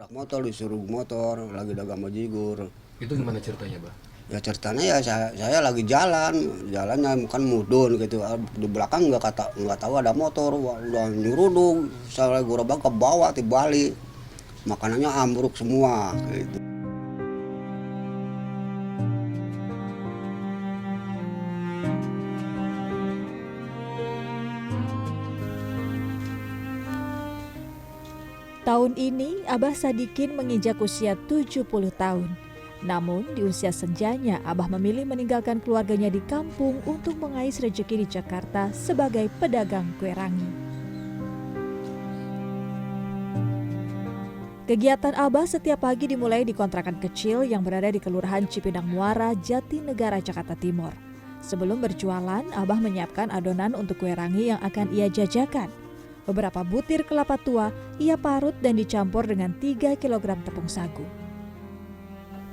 Tabrak motor, disuruh motor, lagi dagang bajigur. Itu gimana ceritanya, Bah? Ya ceritanya ya saya lagi jalannya kan mudun gitu. Di belakang nggak tahu ada motor, wah, udah nyuruduk. Saya gerobak ke bawah, dibalik. Makanannya ambruk semua gitu. Tahun ini Abah Sadikin menginjak usia 70 tahun. Namun di usia senjanya Abah memilih meninggalkan keluarganya di kampung untuk mengais rezeki di Jakarta sebagai pedagang kue rangi. Kegiatan Abah setiap pagi dimulai di kontrakan kecil yang berada di Kelurahan Cipinang Muara, Jatinegara, Jakarta Timur. Sebelum berjualan, Abah menyiapkan adonan untuk kue rangi yang akan ia jajakan. Beberapa butir kelapa tua ia parut dan dicampur dengan 3 kg tepung sagu.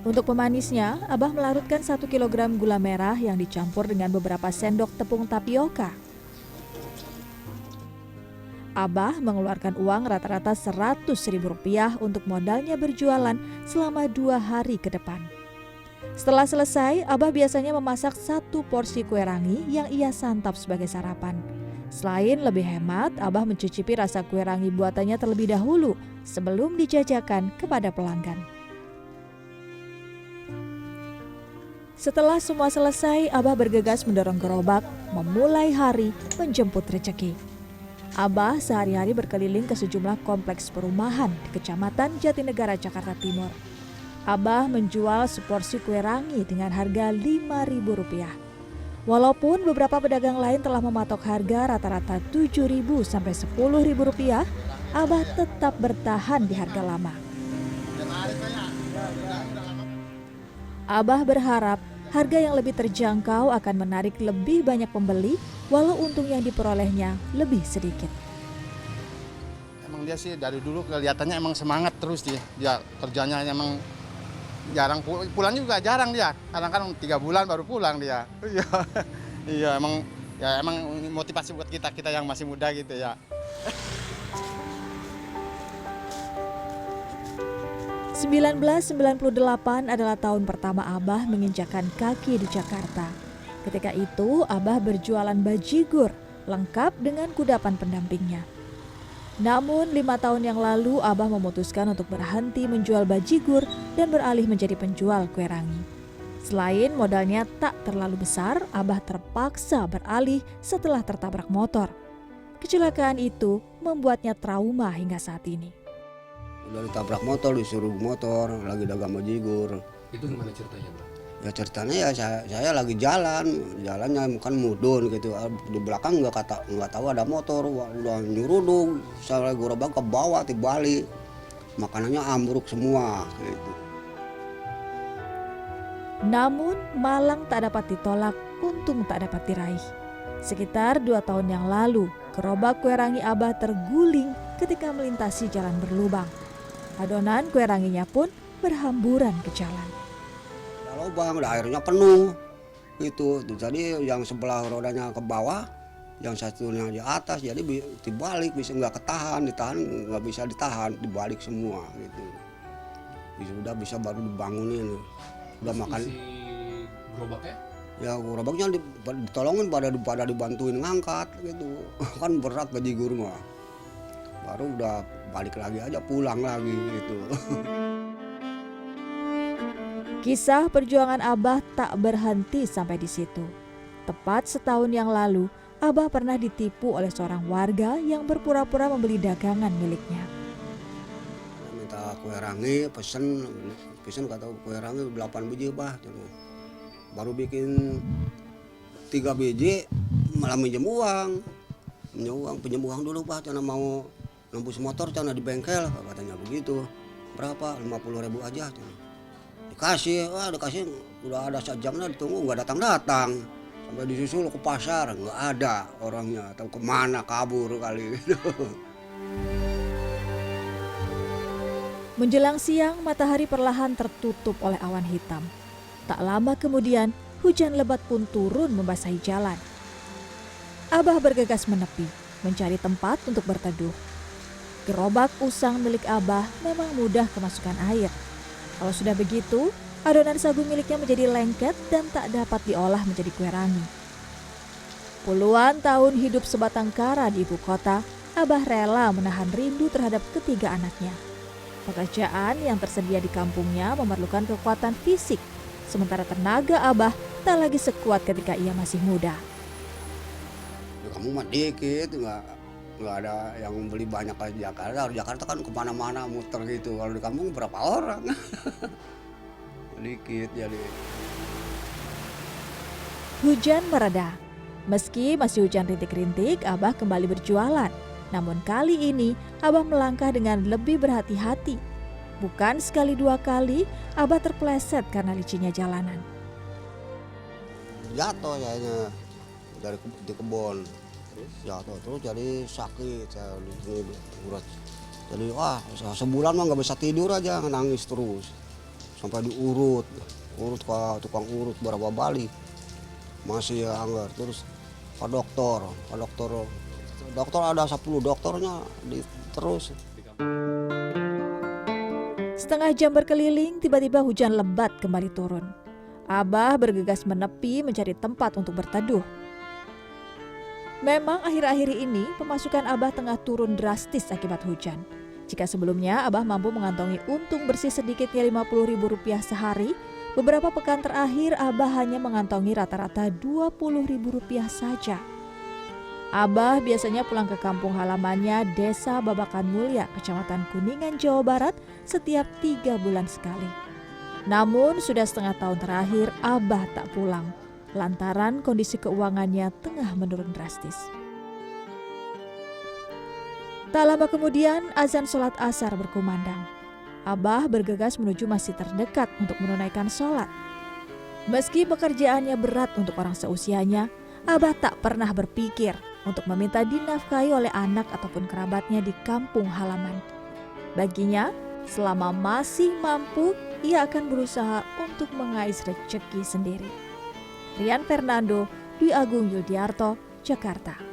Untuk pemanisnya, Abah melarutkan 1 kg gula merah yang dicampur dengan beberapa sendok tepung tapioka. Abah mengeluarkan uang rata-rata Rp100.000 untuk modalnya berjualan selama 2 hari ke depan. Setelah selesai, Abah biasanya memasak 1 porsi kue rangi yang ia santap sebagai sarapan. Selain lebih hemat, Abah mencicipi rasa kue rangi buatannya terlebih dahulu sebelum dijajakan kepada pelanggan. Setelah semua selesai, Abah bergegas mendorong gerobak, memulai hari menjemput rezeki. Abah sehari-hari berkeliling ke sejumlah kompleks perumahan di Kecamatan Jatinegara, Jakarta Timur. Abah menjual seporsi kue rangi dengan harga Rp5.000. Walaupun beberapa pedagang lain telah mematok harga rata-rata Rp7.000 sampai Rp10.000, Abah tetap bertahan di harga lama. Abah berharap harga yang lebih terjangkau akan menarik lebih banyak pembeli, walau untung yang diperolehnya lebih sedikit. Emang dia sih dari dulu kelihatannya emang semangat terus dia kerjanya emang jarang pulang juga jarang dia. Kadang-kadang 3 bulan baru pulang dia. Iya emang motivasi buat kita yang masih muda gitu ya. 1998 adalah tahun pertama Abah menginjakkan kaki di Jakarta. Ketika itu Abah berjualan bajigur lengkap dengan kudapan pendampingnya. Namun 5 tahun yang lalu Abah memutuskan untuk berhenti menjual bajigur dan beralih menjadi penjual kue rangi. Selain modalnya tak terlalu besar, Abah terpaksa beralih setelah tertabrak motor. Kecelakaan itu membuatnya trauma hingga saat ini. Udah ditabrak motor, disuruh motor, lagi dagang bajigur. Itu gimana ceritanya, Bang? Ya ceritanya ya saya lagi jalannya kan mudun gitu. Di belakang nggak tahu ada motor, wah, udah nyuruduk. Saya gerobak ke bawah, dibalik. Makanannya ambruk semua gitu. Namun malang tak dapat ditolak, untung tak dapat diraih. Sekitar 2 tahun yang lalu, gerobak kue rangi Abah terguling ketika melintasi jalan berlubang. Adonan kue ranginya pun berhamburan ke jalan. Lubang, airnya penuh gitu. Jadi yang sebelah rodanya ke bawah, yang satunya di atas, jadi dibalik bisa nggak ditahan nggak bisa ditahan, dibalik semua gitu. Sudah bisa baru dibangunin. Udah makan. Gerobaknya? Ya gerobaknya ditolongin pada dibantuin ngangkat gitu. Kan berat bajigur mah. Baru udah balik lagi aja, pulang lagi gitu. Kisah perjuangan Abah tak berhenti sampai di situ. Tepat setahun yang lalu, Abah pernah ditipu oleh seorang warga yang berpura-pura membeli dagangan miliknya. Minta kue rangi, pesen kata kue rangi 8 biji bah. Baru bikin 3 biji malah pinjam uang dulu bah, karena mau nembus motor karena di bengkel katanya begitu. Berapa? 50.000 aja. Dikasih udah ada sejamnya ditunggu nggak datang sampai disusul ke pasar nggak ada orangnya, tahu kemana kabur kali gitu. Menjelang siang, matahari perlahan tertutup oleh awan hitam. Tak lama kemudian, hujan lebat pun turun membasahi jalan. Abah bergegas menepi, mencari tempat untuk berteduh. Gerobak usang milik Abah memang mudah kemasukan air. Kalau sudah begitu, adonan sagu miliknya menjadi lengket dan tak dapat diolah menjadi kue rangi. Puluhan tahun hidup sebatang kara di ibu kota, Abah rela menahan rindu terhadap ketiga anaknya. Pekerjaan yang tersedia di kampungnya memerlukan kekuatan fisik, sementara tenaga Abah tak lagi sekuat ketika ia masih muda. Di kampung mah dikit, nggak ada yang beli banyak kayak di Jakarta. Di Jakarta kan kemana-mana muter gitu. Kalau di kampung berapa orang? Dikit jadi. Hujan mereda. Meski masih hujan rintik-rintik, Abah kembali berjualan. Namun kali ini, Abah melangkah dengan lebih berhati-hati. Bukan sekali dua kali, Abah terpleset karena licinnya jalanan. Jatuh kayaknya di kebun. Jatuh terus jadi sakit. Jadi sebulan mah nggak bisa tidur aja, nangis terus. Sampai urut ke tukang urut berapa balik. Masih anggar terus ke dokter ada 10 dokternya terus. Setengah jam berkeliling, tiba-tiba hujan lebat kembali turun. Abah bergegas menepi mencari tempat untuk berteduh. Memang akhir-akhir ini pemasukan Abah tengah turun drastis akibat hujan. Jika sebelumnya Abah mampu mengantongi untung bersih sedikitnya Rp50.000 sehari, beberapa pekan terakhir Abah hanya mengantongi rata-rata Rp20.000 saja. Abah biasanya pulang ke kampung halamannya Desa Babakan Mulya, Kecamatan Kuningan, Jawa Barat setiap 3 bulan sekali. Namun sudah setengah tahun terakhir Abah tak pulang, lantaran kondisi keuangannya tengah menurun drastis. Tak lama kemudian azan sholat asar berkumandang. Abah bergegas menuju masjid terdekat untuk menunaikan sholat. Meski pekerjaannya berat untuk orang seusianya, Abah tak pernah berpikir untuk meminta dinafkahi oleh anak ataupun kerabatnya di kampung halaman. Baginya, selama masih mampu, ia akan berusaha untuk mengais rezeki sendiri. Rian Fernando, Dwi Agung Yuldiarto, Jakarta.